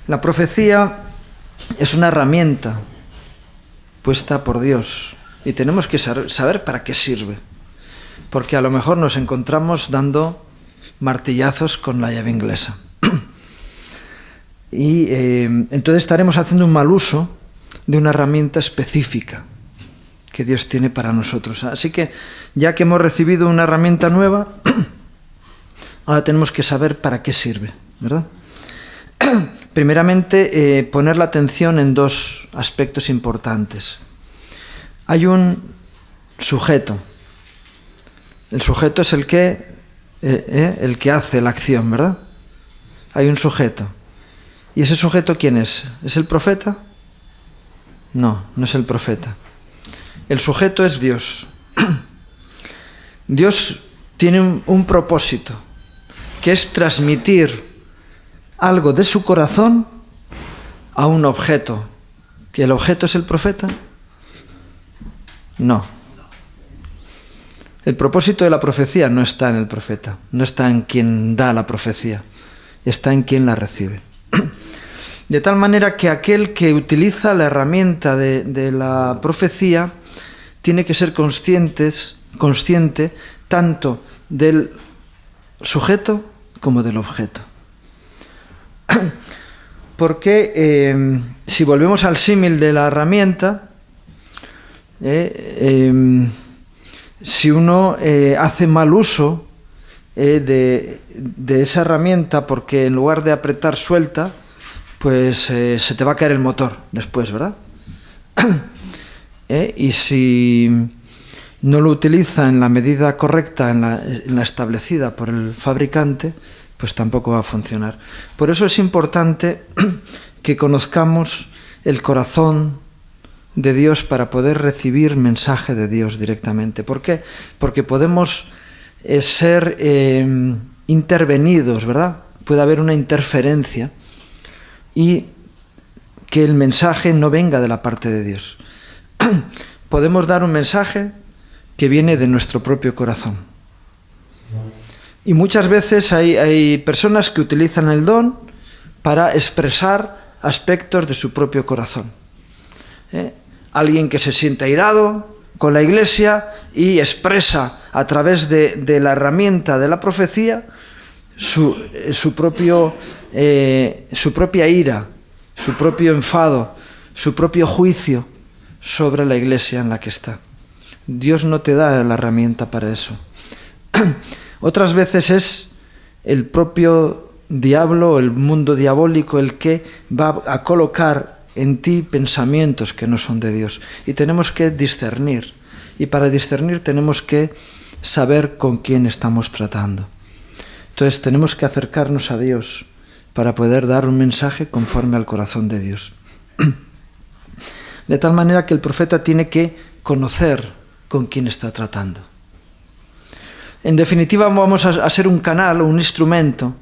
La profecía es una herramienta puesta por Dios y tenemos que saber para qué sirve, porque a lo mejor nos encontramos dando martillazos con la llave inglesa y entonces estaremos haciendo un mal uso de una herramienta específica que Dios tiene para nosotros. Así que ya que hemos recibido una herramienta nueva, ahora tenemos que saber para qué sirve, ¿verdad? Primeramente, poner la atención en dos aspectos importantes. Hay un sujeto. El sujeto es el que hace la acción, ¿verdad? Hay un sujeto. ¿Y ese sujeto quién es? ¿Es el profeta? No, no es el profeta. El sujeto es Dios. Dios tiene un propósito, que es transmitir algo de su corazón a un objeto. ¿Que el objeto es el profeta? No. El propósito de la profecía no está en el profeta, no está en quien da la profecía, está en quien la recibe. De tal manera que aquel que utiliza la herramienta de la profecía tiene que ser consciente tanto del sujeto como del objeto. Porque si volvemos al símil de la herramienta, si uno hace mal uso de esa herramienta porque en lugar de apretar suelta, pues se te va a caer el motor después, ¿verdad? Y si no lo utiliza en la medida correcta, en la establecida por el fabricante, pues tampoco va a funcionar. Por eso es importante que conozcamos el corazón de Dios para poder recibir mensaje de Dios directamente. ¿Por qué? Porque podemos ser intervenidos, ¿verdad? Puede haber una interferencia y que el mensaje no venga de la parte de Dios. Podemos dar un mensaje que viene de nuestro propio corazón. Y muchas veces hay personas que utilizan el don para expresar aspectos de su propio corazón. Alguien que se siente airado con la Iglesia y expresa a través de la herramienta de la profecía su propia ira, su propio enfado, su propio juicio sobre la Iglesia en la que está. Dios no te da la herramienta para eso. Otras veces es el propio diablo, el mundo diabólico, el que va a colocar en ti pensamientos que no son de Dios. Y tenemos que discernir. Y para discernir tenemos que saber con quién estamos tratando. Entonces tenemos que acercarnos a Dios para poder dar un mensaje conforme al corazón de Dios. De tal manera que el profeta tiene que conocer con quién está tratando. En definitiva, vamos a ser un canal o un instrumento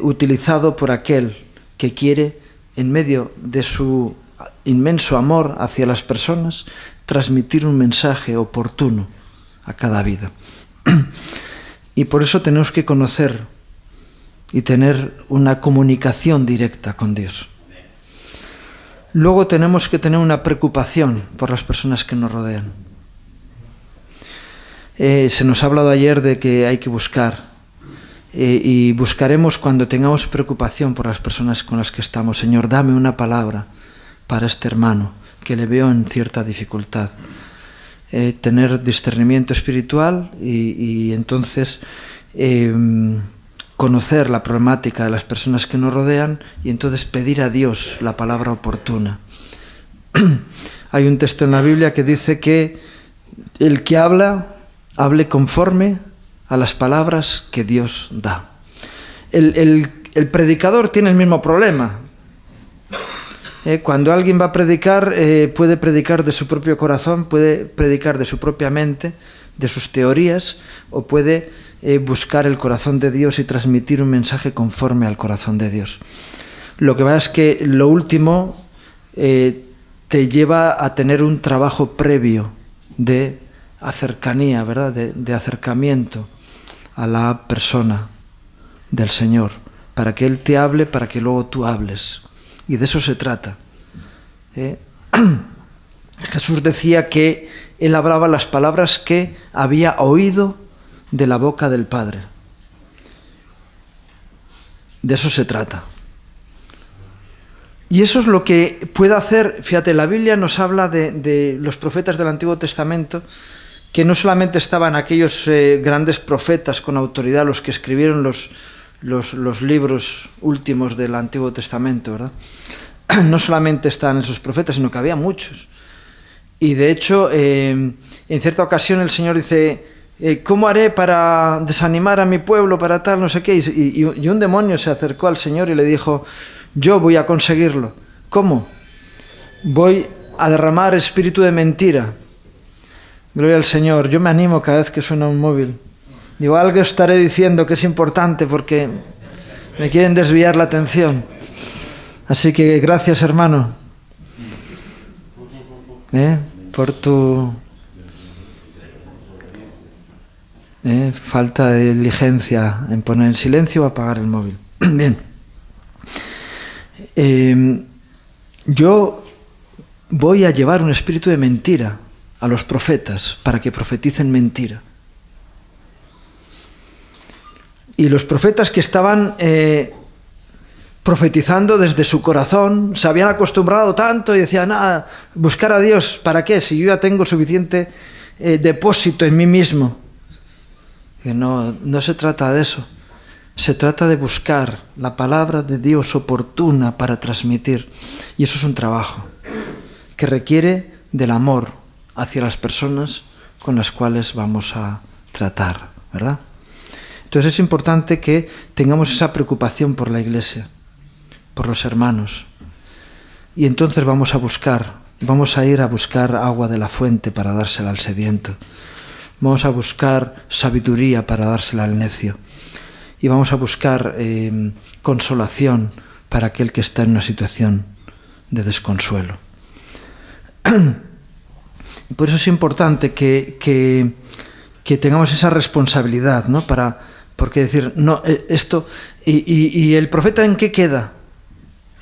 utilizado por aquel que quiere, en medio de su inmenso amor hacia las personas, transmitir un mensaje oportuno a cada vida. Y por eso tenemos que conocer y tener una comunicación directa con Dios. Luego tenemos que tener una preocupación por las personas que nos rodean. Se nos ha hablado ayer de que hay que buscar y buscaremos cuando tengamos preocupación por las personas con las que estamos. Señor, dame una palabra para este hermano que le veo en cierta dificultad. Tener discernimiento espiritual y entonces conocer la problemática de las personas que nos rodean y entonces pedir a Dios la palabra oportuna. Hay un texto en la Biblia que dice que el que hable conforme a las palabras que Dios da. El predicador tiene el mismo problema. Cuando alguien va a predicar, puede predicar de su propio corazón, puede predicar de su propia mente, de sus teorías, o puede buscar el corazón de Dios y transmitir un mensaje conforme al corazón de Dios. Lo que pasa es que lo último te lleva a tener un trabajo previo de cercanía, ¿verdad? De acercamiento a la persona del Señor, para que Él te hable, para que luego tú hables. Y de eso se trata. Jesús decía que Él hablaba las palabras que había oído de la boca del Padre. De eso se trata. Y eso es lo que puede hacer, fíjate, la Biblia nos habla de los profetas del Antiguo Testamento, que no solamente estaban aquellos grandes profetas con autoridad, los que escribieron los libros últimos del Antiguo Testamento, ¿verdad? No solamente estaban esos profetas, sino que había muchos. Y de hecho, en cierta ocasión el Señor dice, ¿cómo haré para desanimar a mi pueblo, para tal, no sé qué? Y un demonio se acercó al Señor y le dijo, yo voy a conseguirlo. ¿Cómo? Voy a derramar espíritu de mentira. Gloria al Señor. Yo me animo cada vez que suena un móvil. Digo, algo estaré diciendo que es importante porque me quieren desviar la atención. Así que gracias, hermano, por tu falta de diligencia en poner en silencio o apagar el móvil. Bien. Yo voy a llevar un espíritu de mentira a los profetas para que profeticen mentira. Y los profetas que estaban profetizando desde su corazón se habían acostumbrado tanto y decían, buscar a Dios, ¿para qué? Si yo ya tengo suficiente depósito en mí mismo. Y no se trata de eso. Se trata de buscar la palabra de Dios oportuna para transmitir. Y eso es un trabajo que requiere del amor hacia las personas con las cuales vamos a tratar, ¿verdad? Entonces es importante que tengamos esa preocupación por la Iglesia, por los hermanos. Y entonces vamos a ir a buscar agua de la fuente para dársela al sediento. Vamos a buscar sabiduría para dársela al necio. Y vamos a buscar consolación para aquel que está en una situación de desconsuelo. Por eso es importante que tengamos esa responsabilidad, ¿no? Porque decir, no, esto... ¿Y el profeta en qué queda?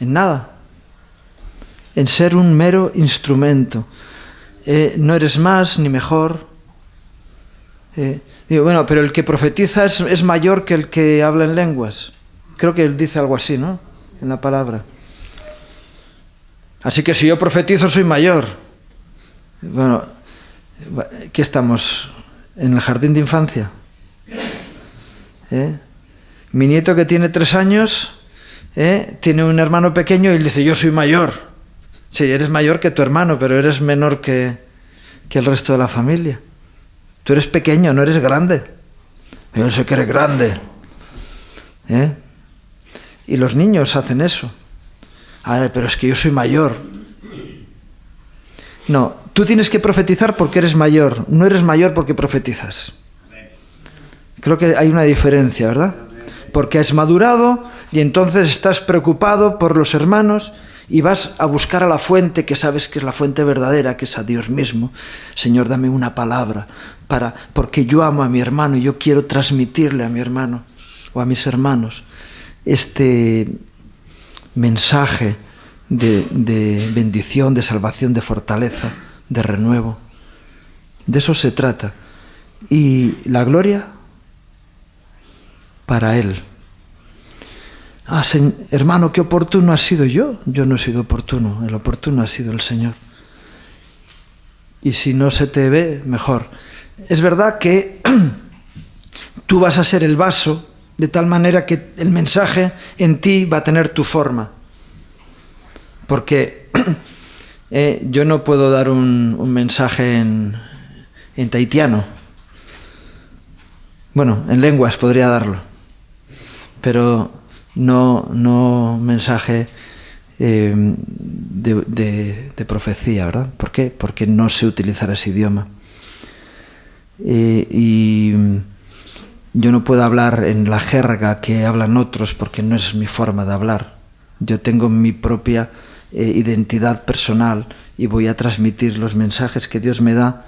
En nada. En ser un mero instrumento. No eres más ni mejor. Digo, bueno, pero el que profetiza es mayor que el que habla en lenguas. Creo que él dice algo así, ¿no? En la palabra. Así que si yo profetizo soy mayor. Bueno, ¿qué estamos? ¿En el jardín de infancia? Mi nieto que tiene 3 años, tiene un hermano pequeño y él dice, yo soy mayor. Sí, eres mayor que tu hermano, pero eres menor que el resto de la familia. Tú eres pequeño, no eres grande. Yo sé que eres grande. Y los niños hacen eso. Pero es que yo soy mayor. No, tú tienes que profetizar porque eres mayor. No eres mayor porque profetizas. Creo que hay una diferencia, ¿verdad? Porque has madurado y entonces estás preocupado por los hermanos y vas a buscar a la fuente que sabes que es la fuente verdadera, que es a Dios mismo. Señor, dame una palabra porque yo amo a mi hermano y yo quiero transmitirle a mi hermano o a mis hermanos este mensaje de bendición, de salvación, de fortaleza, de renuevo. De eso se trata. Y la gloria para Él. Hermano, qué oportuno has sido yo. Yo no he sido oportuno, el oportuno ha sido el Señor. Y si no se te ve, mejor. Es verdad que tú vas a ser el vaso, de tal manera que el mensaje en ti va a tener tu forma. Porque yo no puedo dar un mensaje en tahitiano. Bueno, en lenguas podría darlo, pero no mensaje de profecía, ¿verdad? ¿Por qué? Porque no sé utilizar ese idioma. Y yo no puedo hablar en la jerga que hablan otros porque no es mi forma de hablar. Yo tengo mi propia identidad personal y voy a transmitir los mensajes que Dios me da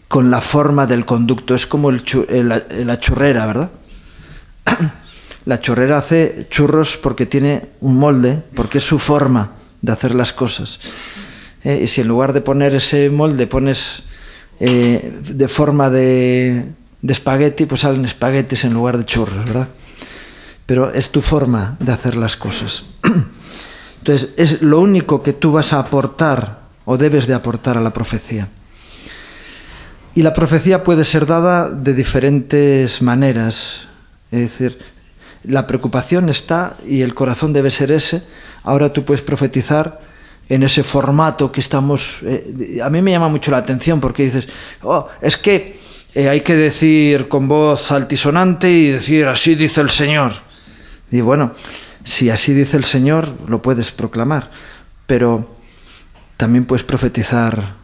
con la forma del conducto. Es como la churrera, ¿verdad? La chorrera hace churros porque tiene un molde, porque es su forma de hacer las cosas. Y si en lugar de poner ese molde pones de forma de espagueti, pues salen espaguetis en lugar de churros, ¿verdad? Pero es tu forma de hacer las cosas. Entonces, es lo único que tú vas a aportar o debes de aportar a la profecía. Y la profecía puede ser dada de diferentes maneras. Es decir, la preocupación está y el corazón debe ser ese. Ahora tú puedes profetizar en ese formato que estamos... a mí me llama mucho la atención porque dices, es que hay que decir con voz altisonante y decir así dice el Señor. Y bueno, si así dice el Señor, lo puedes proclamar, pero también puedes profetizar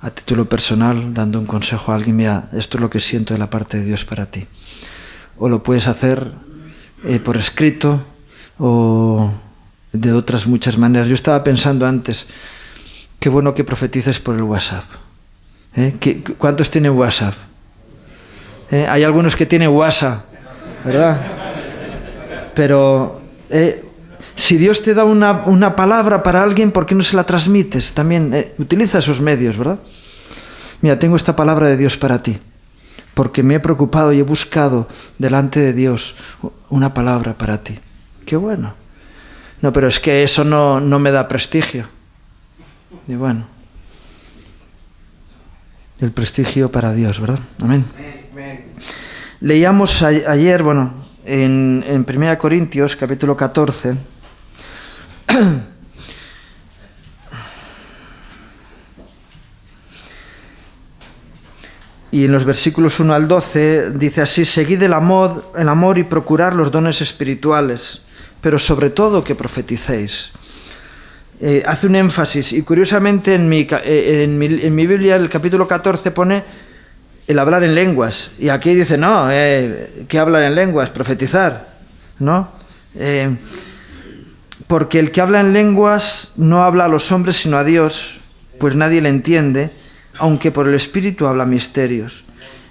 a título personal, dando un consejo a alguien, mira, esto es lo que siento de la parte de Dios para ti. O lo puedes hacer por escrito o de otras muchas maneras. Yo estaba pensando antes, qué bueno que profetices por el WhatsApp. ¿Cuántos tienen WhatsApp? Hay algunos que tienen WhatsApp, ¿verdad? Pero si Dios te da una palabra para alguien, ¿por qué no se la transmites? También utiliza esos medios, ¿verdad? Mira, tengo esta palabra de Dios para ti, porque me he preocupado y he buscado delante de Dios una palabra para ti. Qué bueno. No, pero es que eso no me da prestigio. Y bueno, el prestigio para Dios, ¿verdad? Amén. Leíamos ayer, en 1 Corintios, capítulo 14, y en los versículos 1 al 12 dice así: seguid el amor y procurar los dones espirituales, pero sobre todo que profeticéis. Hace un énfasis, y curiosamente en mi Biblia el capítulo 14 pone el hablar en lenguas, y aquí dice no, que hablar en lenguas, profetizar, ¿no? Porque el que habla en lenguas no habla a los hombres sino a Dios, pues nadie le entiende, aunque por el Espíritu habla misterios.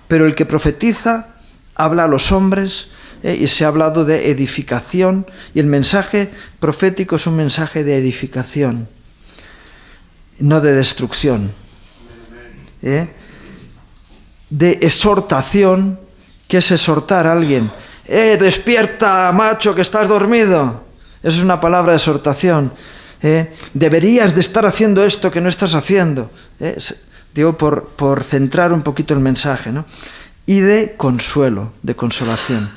Pero el que profetiza habla a los hombres, y se ha hablado de edificación, y el mensaje profético es un mensaje de edificación, no de destrucción. De exhortación. ¿Qué es exhortar a alguien? Despierta, macho, que estás dormido. Eso es una palabra de exhortación. Deberías de estar haciendo esto que no estás haciendo. Digo, por centrar un poquito el mensaje, ¿no? Y de consuelo, de consolación.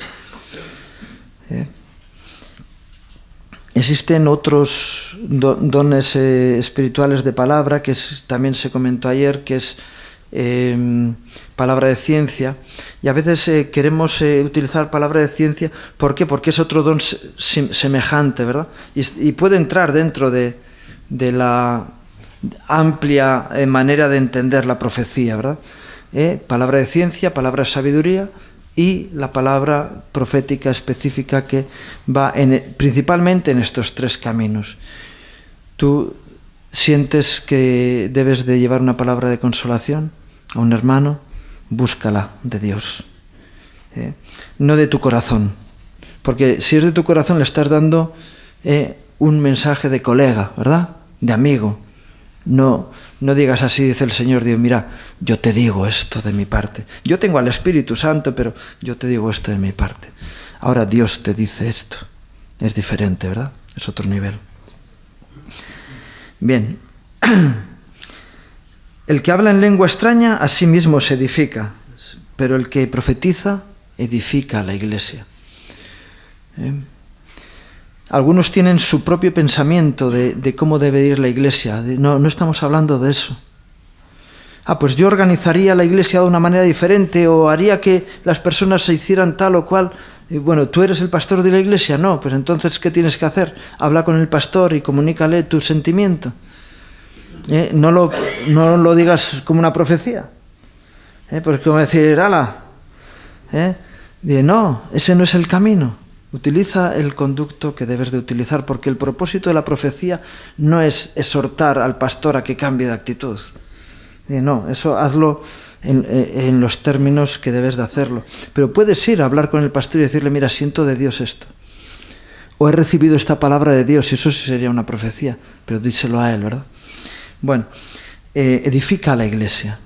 Existen otros dones espirituales de palabra, que también se comentó ayer, que es palabra de ciencia, y a veces queremos utilizar palabra de ciencia. ¿Por qué? Porque es otro don semejante, ¿verdad? Y puede entrar dentro de la amplia manera de entender la profecía, ¿verdad? Palabra de ciencia, palabra de sabiduría y la palabra profética específica, que va principalmente en estos tres caminos. Tú sientes que debes de llevar una palabra de consolación a un hermano, búscala de Dios, no de tu corazón, porque si es de tu corazón le estás dando un mensaje de colega, ¿verdad? De amigo. No digas así dice el Señor, Dios, mira, yo te digo esto de mi parte. Yo tengo al Espíritu Santo, pero yo te digo esto de mi parte. Ahora Dios te dice esto. Es diferente, ¿verdad? Es otro nivel. Bien. El que habla en lengua extraña a sí mismo se edifica, pero el que profetiza edifica a la iglesia. Algunos tienen su propio pensamiento de cómo debe ir la iglesia. No estamos hablando de eso. Pues yo organizaría la iglesia de una manera diferente, o haría que las personas se hicieran tal o cual. Bueno, ¿tú eres el pastor de la iglesia? No, pues entonces, ¿qué tienes que hacer? Habla con el pastor y comunícale tu sentimiento. No lo digas como una profecía. Porque como decir, ¡hala! No, ese no es el camino. Utiliza el conducto que debes de utilizar, porque el propósito de la profecía no es exhortar al pastor a que cambie de actitud. No, eso hazlo en los términos que debes de hacerlo. Pero puedes ir a hablar con el pastor y decirle, mira, siento de Dios esto. O he recibido esta palabra de Dios, y eso sí sería una profecía, pero díselo a él, ¿verdad? Bueno, edifica a la iglesia.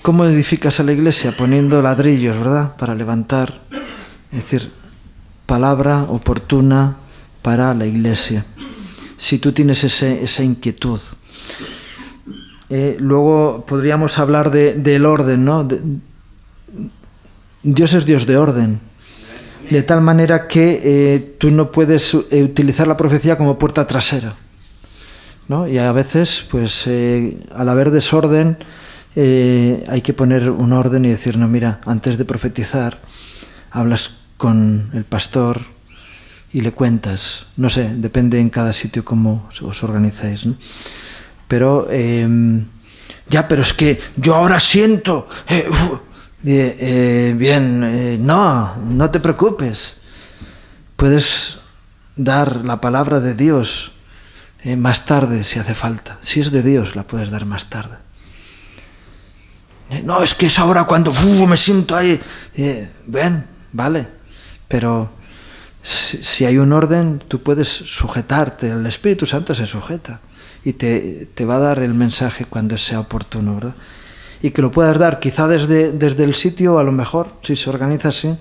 ¿Cómo edificas a la iglesia? Poniendo ladrillos, ¿verdad? Para levantar, es decir, palabra oportuna para la iglesia. Si tú tienes esa inquietud. Luego podríamos hablar del orden, ¿no? Dios es Dios de orden. De tal manera que tú no puedes utilizar la profecía como puerta trasera, ¿no? Y a veces, pues, al haber desorden, hay que poner un orden y decir, no, mira, antes de profetizar, hablas con el pastor y le cuentas. No sé, depende en cada sitio cómo os organizáis, ¿no? Pero, pero es que yo ahora siento... no te preocupes. Puedes dar la palabra de Dios más tarde si hace falta. Si es de Dios, la puedes dar más tarde. No, es que es ahora cuando me siento ahí. Vale, pero si hay un orden, tú puedes sujetarte. El Espíritu Santo se sujeta y te va a dar el mensaje cuando sea oportuno, ¿verdad? Y que lo puedas dar quizá desde el sitio, a lo mejor, si se organiza así,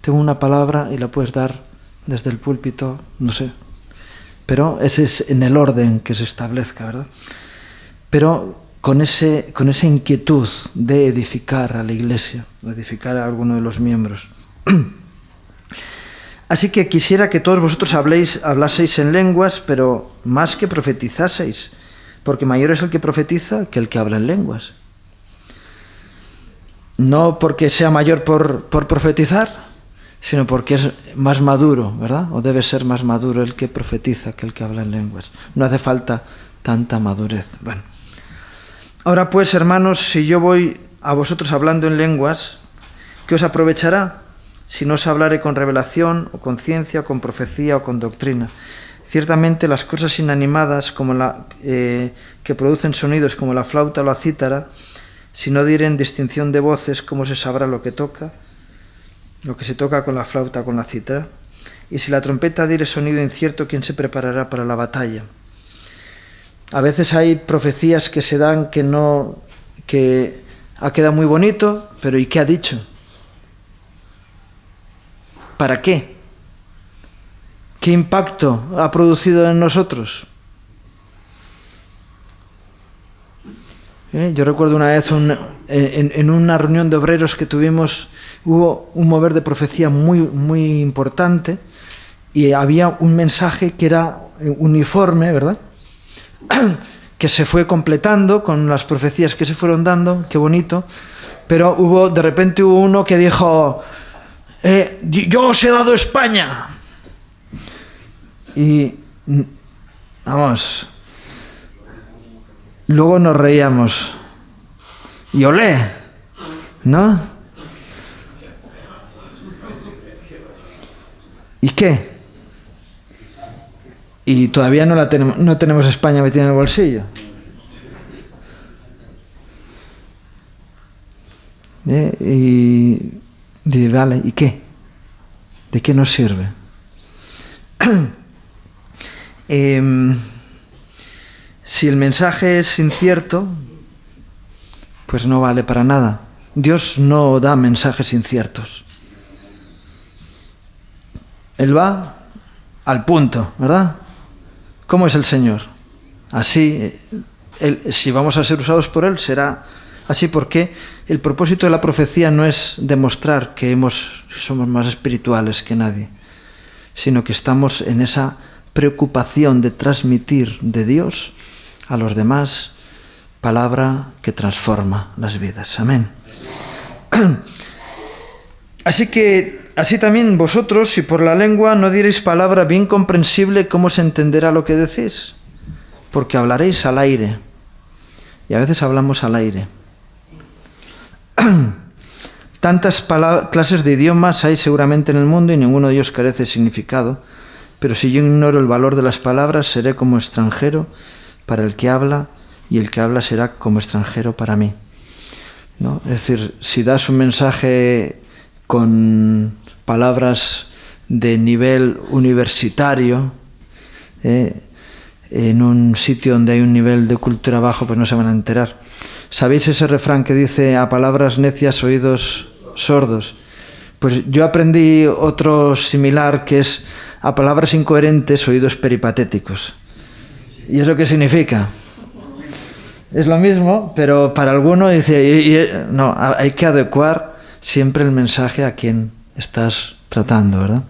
tengo una palabra y la puedes dar desde el púlpito, no sé. Pero ese es en el orden que se establezca, ¿verdad? Pero con esa inquietud de edificar a la iglesia, de edificar a alguno de los miembros. Así que quisiera que todos vosotros hablaseis en lenguas, pero más que profetizaseis, porque mayor es el que profetiza que el que habla en lenguas. No porque sea mayor por profetizar, sino porque es más maduro, ¿verdad? O debe ser más maduro el que profetiza que el que habla en lenguas. No hace falta tanta madurez. Bueno. Ahora pues, hermanos, si yo voy a vosotros hablando en lenguas, ¿qué os aprovechará? Si no os hablaré con revelación, o con ciencia, o con profecía, o con doctrina. Ciertamente las cosas inanimadas como que producen sonidos como la flauta o la cítara, si no dieren distinción de voces, ¿cómo se sabrá lo que se toca con la flauta o con la cítara? Y si la trompeta diere sonido incierto, ¿quién se preparará para la batalla? A veces hay profecías que se dan que ha quedado muy bonito, pero ¿y qué ha dicho? ¿Para qué? ¿Qué impacto ha producido en nosotros? Yo recuerdo una vez en una reunión de obreros que tuvimos, hubo un mover de profecía muy, muy importante y había un mensaje que era uniforme, ¿verdad? Que se fue completando con las profecías que se fueron dando, qué bonito, pero de repente hubo uno que dijo, yo os he dado España. Y, vamos... Luego nos reíamos. Y olé, ¿no? ¿Y qué? Y todavía no tenemos España metida en el bolsillo. Y vale, ¿y qué? ¿De qué nos sirve? Si el mensaje es incierto, pues no vale para nada. Dios no da mensajes inciertos. Él va al punto, ¿verdad? ¿Cómo es el Señor? Así, si vamos a ser usados por Él, será así, porque el propósito de la profecía no es demostrar que somos más espirituales que nadie, sino que estamos en esa preocupación de transmitir de Dios a los demás palabra que transforma las vidas. Amén. Así también vosotros, si por la lengua no diereis palabra bien comprensible, ¿cómo se entenderá lo que decís? Porque hablaréis al aire. Y a veces hablamos al aire. Tantas clases de idiomas hay seguramente en el mundo y ninguno de ellos carece de significado. Pero si yo ignoro el valor de las palabras, seré como extranjero para el que habla, y el que habla será como extranjero para mí. ¿no? Es decir, si das un mensaje con palabras de nivel universitario, en un sitio donde hay un nivel de cultura bajo, pues no se van a enterar. ¿Sabéis ese refrán que dice a palabras necias, oídos sordos? Pues yo aprendí otro similar que es a palabras incoherentes, oídos peripatéticos. ¿Y eso qué significa? Es lo mismo, pero para alguno dice, no, hay que adecuar siempre el mensaje a quien estás tratando, ¿verdad?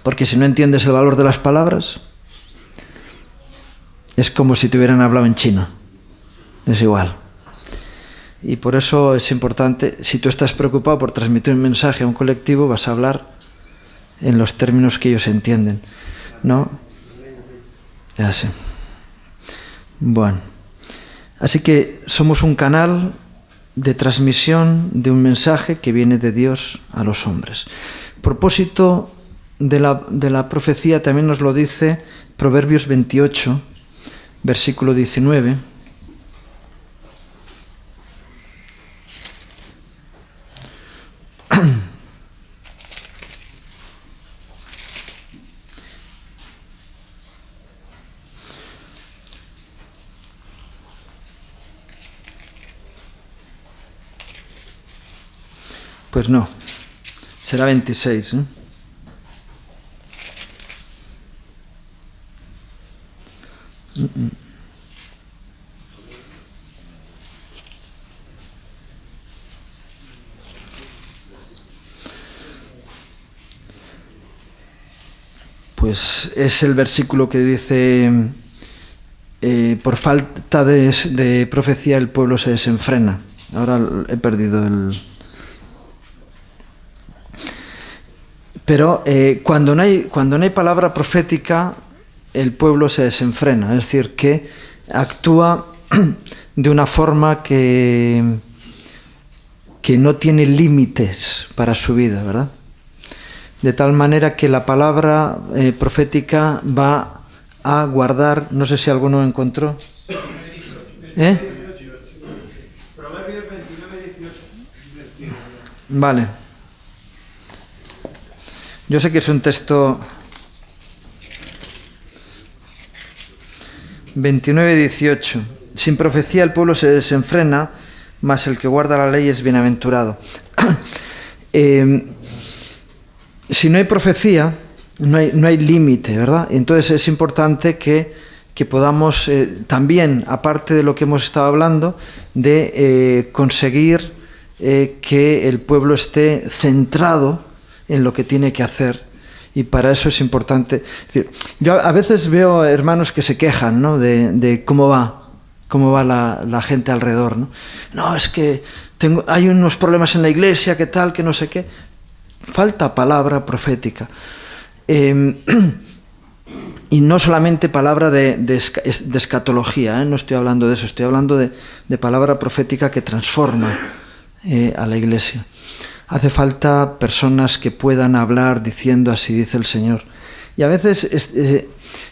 Porque si no entiendes el valor de las palabras, es como si te hubieran hablado en chino. Es igual. Y por eso es importante, si tú estás preocupado por transmitir un mensaje a un colectivo, vas a hablar en los términos que ellos entienden, ¿no? Ya sé. Bueno, así que somos un canal de transmisión de un mensaje que viene de Dios a los hombres. Propósito de la profecía también nos lo dice Proverbios 28, versículo 19. Pues no, será 26, ¿eh? Pues es el versículo que dice, por falta de profecía el pueblo se desenfrena. Ahora he perdido el... Pero cuando no hay palabra profética, el pueblo se desenfrena, es decir, que actúa de una forma que no tiene límites para su vida, ¿verdad? De tal manera que la palabra profética va a guardar, no sé si alguno encontró. Vale. Yo sé que es un texto 29-18. Sin profecía el pueblo se desenfrena, mas el que guarda la ley es bienaventurado. Si no hay profecía, no hay límite, ¿verdad? Entonces es importante que podamos también, aparte de lo que hemos estado hablando, de conseguir que el pueblo esté centrado en lo que tiene que hacer. Y para eso es importante. Es decir, yo a veces veo hermanos que se quejan, ¿no? de cómo va la gente alrededor, ¿no? No, es que hay unos problemas en la iglesia, que tal, que no sé qué. Falta palabra profética. Y no solamente palabra de escatología, no estoy hablando de eso, estoy hablando de palabra profética que transforma a la iglesia. Hace falta personas que puedan hablar diciendo así dice el Señor. Y a veces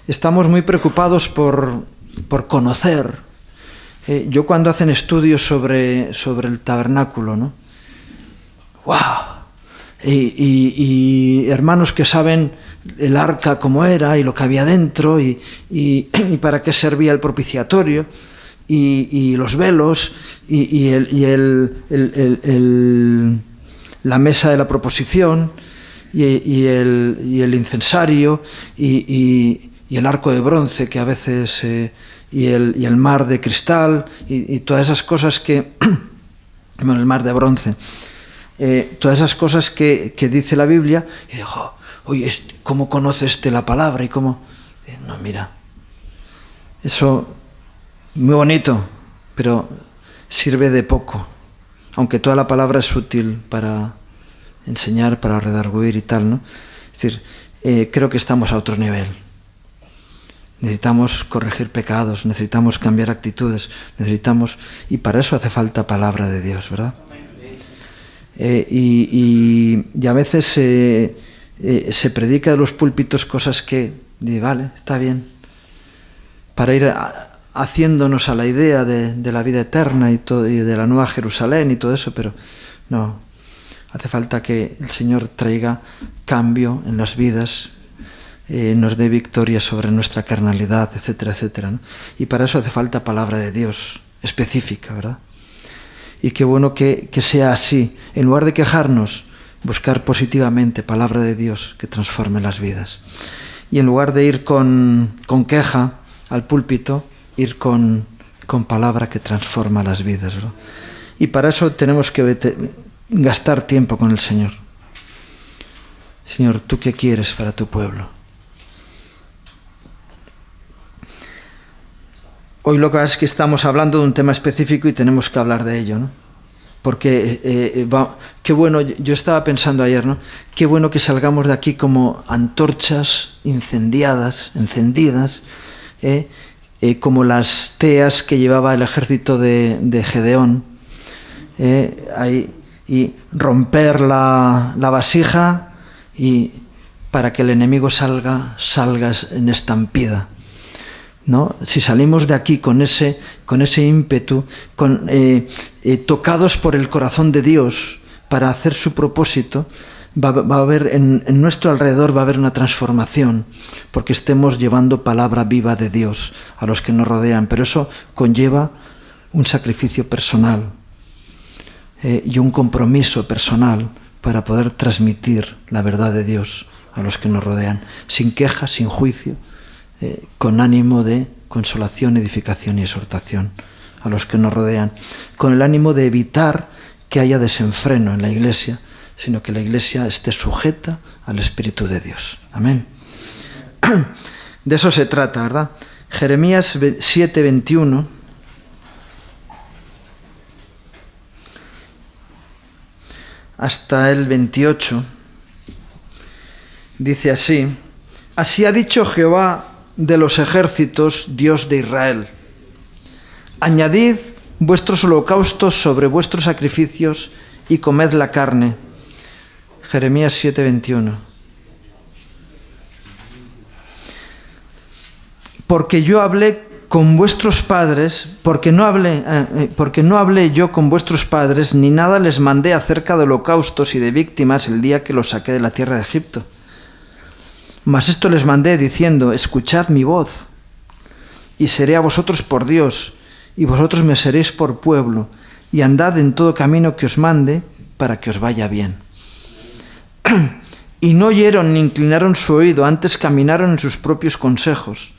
estamos muy preocupados por conocer. Yo cuando hacen estudios sobre el tabernáculo, ¿no? ¡Wow! Y hermanos que saben el arca cómo era y lo que había dentro y para qué servía el propiciatorio y los velos y la mesa de la proposición y el incensario y el arco de bronce que a veces y el mar de cristal y todas esas cosas que bueno, el mar de bronce, todas esas cosas que dice la Biblia, y digo, oye, ¿cómo conoce la palabra? Y cómo, no, mira, eso muy bonito, pero sirve de poco, aunque toda la palabra es útil para enseñar, para redarguir y tal, ¿no? Es decir, creo que estamos a otro nivel. Necesitamos corregir pecados, necesitamos cambiar actitudes, y para eso hace falta palabra de Dios, ¿verdad? Y a veces se predica de los púlpitos cosas que, vale, está bien, para ir a haciéndonos a la idea de la vida eterna y de la nueva Jerusalén y todo eso, pero no. Hace falta que el Señor traiga cambio en las vidas, nos dé victoria sobre nuestra carnalidad, etcétera, etcétera, ¿no? Y para eso hace falta palabra de Dios específica, ¿verdad? Y qué bueno que sea así. En lugar de quejarnos, buscar positivamente palabra de Dios que transforme las vidas. Y en lugar de ir con queja al púlpito, ir con palabra que transforma las vidas, ¿verdad? Y para eso tenemos que gastar tiempo con el Señor. Señor, ¿tú qué quieres para tu pueblo? Hoy lo que pasa es que estamos hablando de un tema específico y tenemos que hablar de ello, ¿no? Porque qué bueno, yo estaba pensando ayer, ¿no? Qué bueno que salgamos de aquí como antorchas encendidas, como las teas que llevaba el ejército de Gedeón, y romper la vasija y para que el enemigo salgas en estampida, ¿no? Si salimos de aquí con ese ímpetu, tocados por el corazón de Dios para hacer su propósito, va a haber en nuestro alrededor va a haber una transformación, porque estemos llevando palabra viva de Dios a los que nos rodean, pero eso conlleva un sacrificio personal y un compromiso personal para poder transmitir la verdad de Dios a los que nos rodean, sin queja, sin juicio, con ánimo de consolación, edificación y exhortación a los que nos rodean, con el ánimo de evitar que haya desenfreno en la Iglesia, sino que la Iglesia esté sujeta al Espíritu de Dios. Amén. De eso se trata, ¿verdad? Jeremías 7:21. Hasta el 28. Dice así: así ha dicho Jehová de los ejércitos, Dios de Israel: añadid vuestros holocaustos sobre vuestros sacrificios y comed la carne. Jeremías 7:21. Porque yo hablé con vuestros padres, porque no hablé yo con vuestros padres, ni nada les mandé acerca de holocaustos y de víctimas el día que los saqué de la tierra de Egipto. Mas esto les mandé diciendo: escuchad mi voz, y seré a vosotros por Dios, y vosotros me seréis por pueblo, y andad en todo camino que os mande, para que os vaya bien. Y no oyeron ni inclinaron su oído, antes caminaron en sus propios consejos,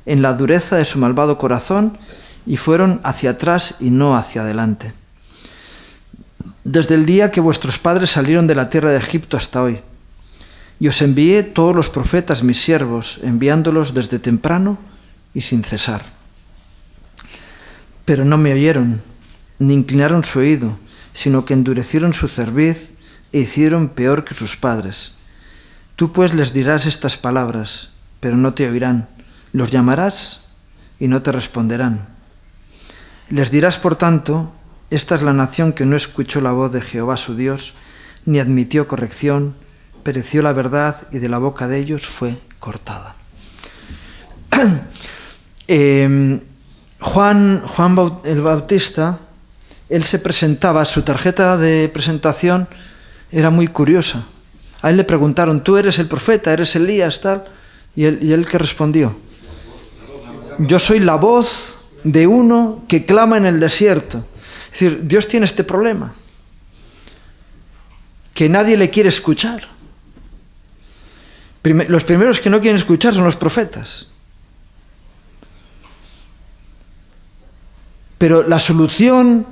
en la dureza de su malvado corazón, y fueron hacia atrás y no hacia adelante. Desde el día que vuestros padres salieron de la tierra de Egipto hasta hoy, y os envié todos los profetas, mis siervos, enviándolos desde temprano y sin cesar. Pero no me oyeron, ni inclinaron su oído, sino que endurecieron su cerviz e hicieron peor que sus padres. Tú pues les dirás estas palabras, pero no te oirán. Los llamarás y no te responderán. Les dirás, por tanto: esta es la nación que no escuchó la voz de Jehová su Dios, ni admitió corrección, pereció la verdad y de la boca de ellos fue cortada. Juan el Bautista, él se presentaba, su tarjeta de presentación era muy curiosa. A él le preguntaron: ¿tú eres el profeta, eres Elías, tal? Y él ¿qué respondió? Yo soy la voz de uno que clama en el desierto. Es decir, Dios tiene este problema, que nadie le quiere escuchar. Los primeros que no quieren escuchar son los profetas. Pero la solución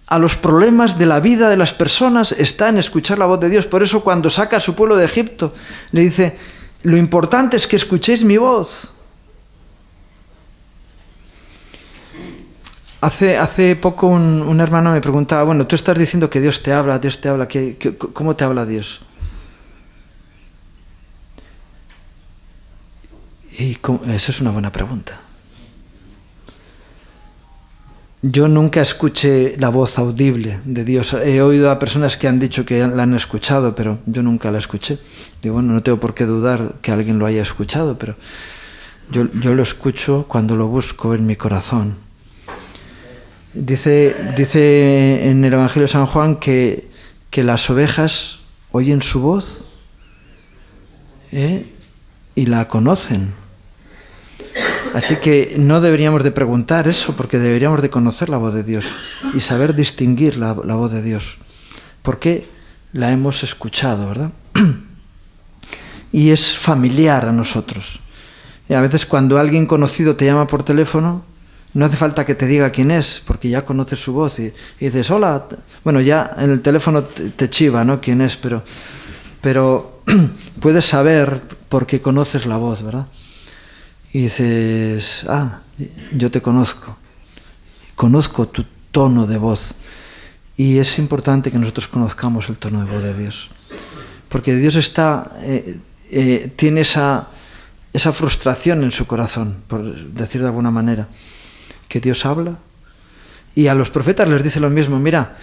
a los problemas de la vida de las personas está en escuchar la voz de Dios. Por eso cuando saca a su pueblo de Egipto, le dice: lo importante es que escuchéis mi voz. Hace poco un hermano me preguntaba: bueno, tú estás diciendo que Dios te habla, ¿cómo te habla Dios? Esa es una buena pregunta. Yo nunca escuché la voz audible de Dios. He oído a personas que han dicho que la han escuchado, pero yo nunca la escuché. Digo, bueno, no tengo por qué dudar que alguien lo haya escuchado, pero Yo lo escucho cuando lo busco en mi corazón. Dice en el Evangelio de San Juan que las ovejas oyen su voz y la conocen. Así que no deberíamos de preguntar eso, porque deberíamos de conocer la voz de Dios y saber distinguir la voz de Dios, porque la hemos escuchado, ¿verdad? Y es familiar a nosotros. Y a veces cuando alguien conocido te llama por teléfono, no hace falta que te diga quién es, porque ya conoces su voz y dices, hola. Bueno, ya en el teléfono te chiva, ¿no?, quién es, pero puedes saber porque conoces la voz, ¿verdad? Y dices, yo te conozco tu tono de voz. Y es importante que nosotros conozcamos el tono de voz de Dios, porque Dios tiene esa frustración en su corazón, por decir de alguna manera, que Dios habla, y a los profetas les dice lo mismo. Mira,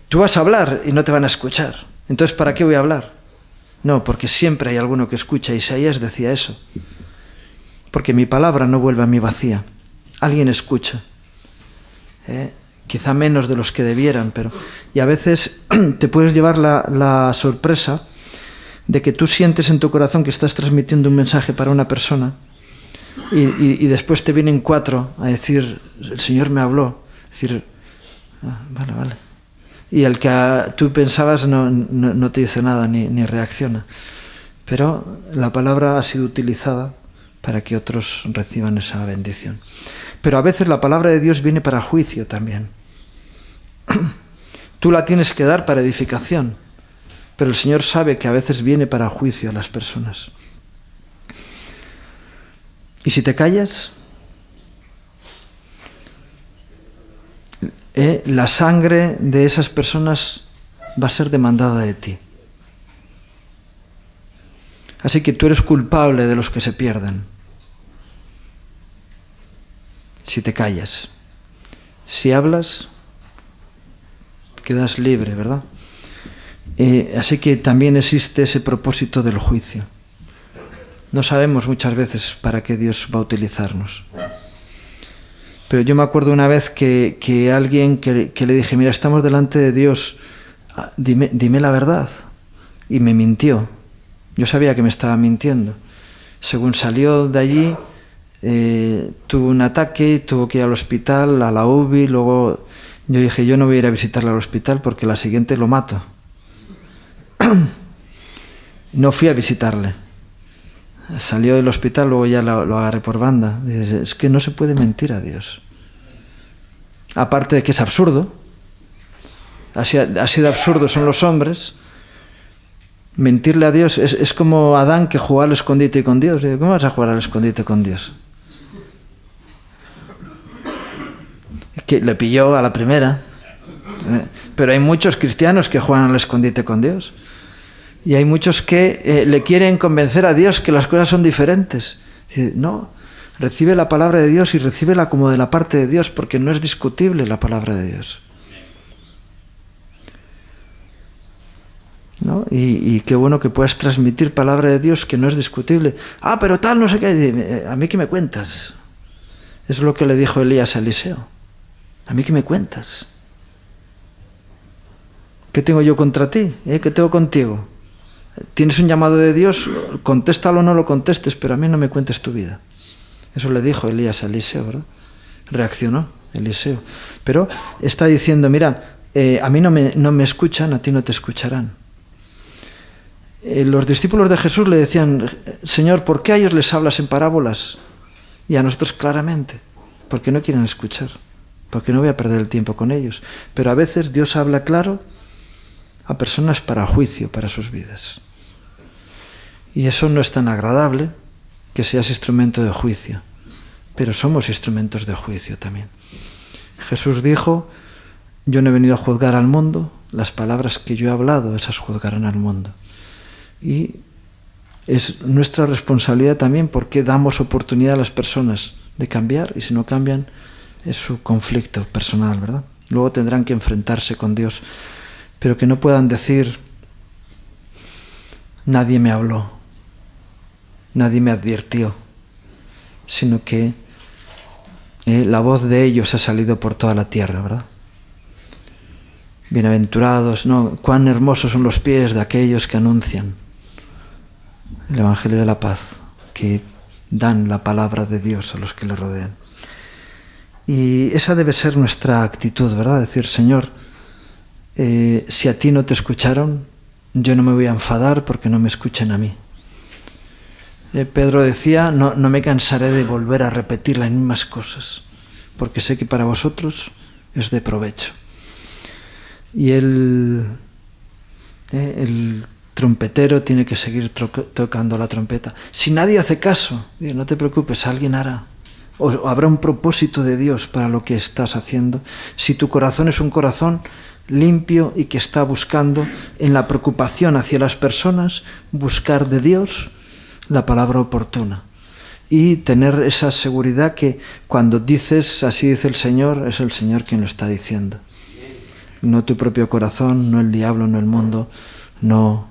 tú vas a hablar y no te van a escuchar, entonces ¿para qué voy a hablar? No, porque siempre hay alguno que escucha. Isaías decía eso, porque mi palabra no vuelve a mí vacía, alguien escucha, quizá menos de los que debieran, y a veces te puedes llevar la sorpresa de que tú sientes en tu corazón que estás transmitiendo un mensaje para una persona y después te vienen 4 a decir, el Señor me habló, decir, vale. Y el que tú pensabas no te dice nada ni reacciona, pero la palabra ha sido utilizada para que otros reciban esa bendición. Pero a veces la palabra de Dios viene para juicio también. Tú la tienes que dar para edificación, pero el Señor sabe que a veces viene para juicio a las personas. Y si te callas, la sangre de esas personas va a ser demandada de ti. Así que tú eres culpable de los que se pierden. Si te callas. Si hablas, quedas libre, ¿verdad? Así que también existe ese propósito del juicio. No sabemos muchas veces para qué Dios va a utilizarnos. Pero yo me acuerdo una vez que alguien que le dije, mira, estamos delante de Dios, dime la verdad. Y me mintió. Yo sabía que me estaba mintiendo. Según salió de allí, tuvo un ataque, tuvo que ir al hospital, a la UBI, luego yo dije, yo no voy a ir a visitarle al hospital porque la siguiente lo mato. No fui a visitarle. Salió del hospital, luego ya lo agarré por banda. Dices, es que no se puede mentir a Dios. Aparte de que es absurdo, así de absurdo son los hombres. Mentirle a Dios es como Adán, que jugaba al escondite con Dios. Digo, ¿cómo vas a jugar al escondite con Dios? Que le pilló a la primera. Pero hay muchos cristianos que juegan al escondite con Dios. Y hay muchos que le quieren convencer a Dios que las cosas son diferentes. No, recibe la palabra de Dios y recíbela como de la parte de Dios, porque no es discutible la palabra de Dios. ¿No? Y qué bueno que puedas transmitir palabra de Dios que no es discutible. Pero tal, no sé qué. ¿A mí qué me cuentas? Es lo que le dijo Elías a Eliseo. ¿A mí qué me cuentas? ¿Qué tengo yo contra ti? ¿Qué tengo contigo? Tienes un llamado de Dios, contéstalo o no lo contestes, pero a mí no me cuentes tu vida. Eso le dijo Elías a Eliseo, ¿verdad? Reaccionó Eliseo. Pero está diciendo, mira, a mí no me escuchan, a ti no te escucharán. Los discípulos de Jesús le decían, Señor, ¿por qué a ellos les hablas en parábolas? Y a nosotros claramente, porque no quieren escuchar, porque no voy a perder el tiempo con ellos. Pero a veces Dios habla claro a personas para juicio, para sus vidas. Y eso no es tan agradable, que seas instrumento de juicio, pero somos instrumentos de juicio también. Jesús dijo, yo no he venido a juzgar al mundo, las palabras que yo he hablado, esas juzgarán al mundo. Y es nuestra responsabilidad también, porque damos oportunidad a las personas de cambiar, y si no cambian, es su conflicto personal, ¿verdad? Luego tendrán que enfrentarse con Dios, pero que no puedan decir, nadie me habló, nadie me advirtió, sino que la voz de ellos ha salido por toda la tierra, ¿verdad? Bienaventurados, no, cuán hermosos son los pies de aquellos que anuncian el Evangelio de la paz, que dan la palabra de Dios a los que le rodean. Y esa debe ser nuestra actitud, ¿verdad? Decir, Señor, si a ti no te escucharon, yo no me voy a enfadar porque no me escuchen a mí. Pedro decía, no me cansaré de volver a repetir las mismas cosas, porque sé que para vosotros es de provecho. Y el trompetero tiene que seguir tocando la trompeta. Si nadie hace caso, no te preocupes, alguien hará. O habrá un propósito de Dios para lo que estás haciendo. Si tu corazón es un corazón limpio y que está buscando en la preocupación hacia las personas, buscar de Dios la palabra oportuna. Y tener esa seguridad que cuando dices, así dice el Señor, es el Señor quien lo está diciendo. No tu propio corazón, no el diablo, no el mundo, no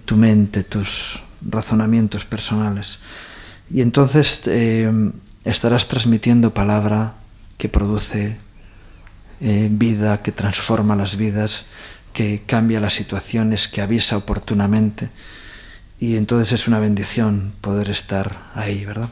tu mente, tus razonamientos personales. Y entonces estarás transmitiendo palabra que produce vida, que transforma las vidas, que cambia las situaciones, que avisa oportunamente. Y entonces es una bendición poder estar ahí, ¿verdad?